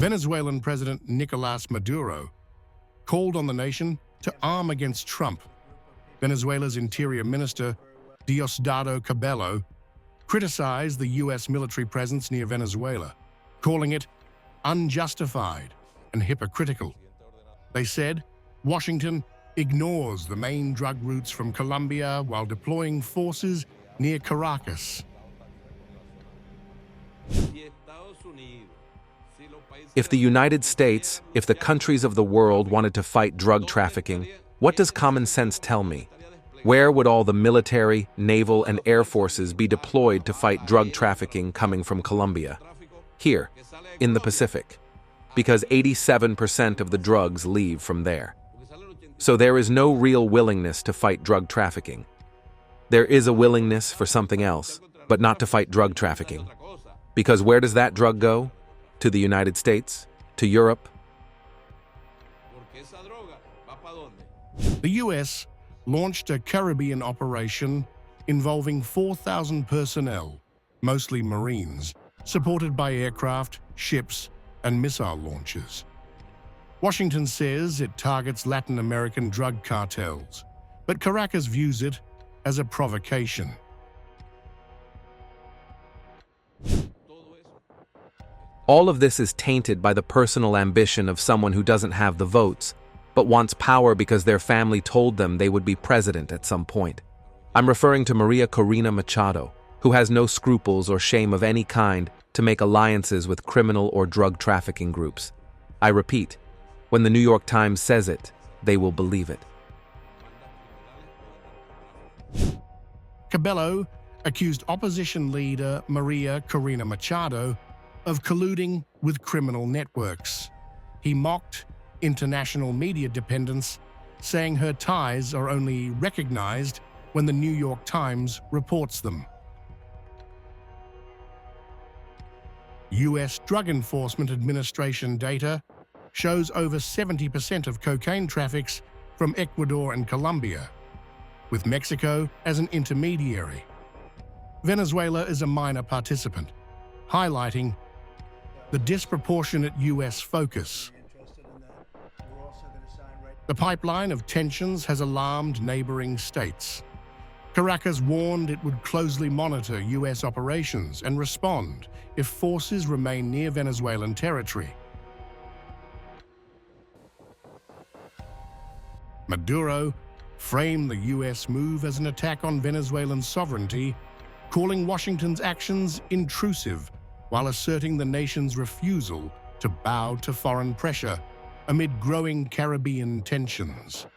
Venezuelan President Nicolás Maduro called on the nation to arm against Trump. Venezuela's Interior Minister, Diosdado Cabello, criticized the U.S. military presence near Venezuela, calling it unjustified and hypocritical. They said Washington ignores the main drug routes from Colombia while deploying forces near Caracas. If the United States, if the countries of the world wanted to fight drug trafficking, what does common sense tell me? Where would all the military, naval, and air forces be deployed to fight drug trafficking coming from Colombia? Here, in the Pacific, because 87% of the drugs leave from there. So there is no real willingness to fight drug trafficking. There is a willingness for something else, but not to fight drug trafficking. Because where does that drug go? To the United States? To Europe? The U.S. launched a Caribbean operation involving 4,000 personnel, mostly Marines, supported by aircraft, ships, and missile launchers. Washington says it targets Latin American drug cartels, but Caracas views it as a provocation. All of this is tainted by the personal ambition of someone who doesn't have the votes, but wants power because their family told them they would be president at some point. I'm referring to Maria Corina Machado, who has no scruples or shame of any kind to make alliances with criminal or drug trafficking groups. I repeat, when the New York Times says it, they will believe it. Cabello accused opposition leader Maria Corina Machado of colluding with criminal networks. He mocked international media dependence, saying her ties are only recognized when the New York Times reports them. U.S. Drug Enforcement Administration data shows over 70% of cocaine traffics from Ecuador and Colombia, with Mexico as an intermediary. Venezuela is a minor participant, highlighting the disproportionate U.S. focus. The pipeline of tensions has alarmed neighboring states. Caracas warned it would closely monitor U.S. operations and respond if forces remain near Venezuelan territory. Maduro framed the U.S. move as an attack on Venezuelan sovereignty, calling Washington's actions intrusive while asserting the nation's refusal to bow to foreign pressure amid growing Caribbean tensions.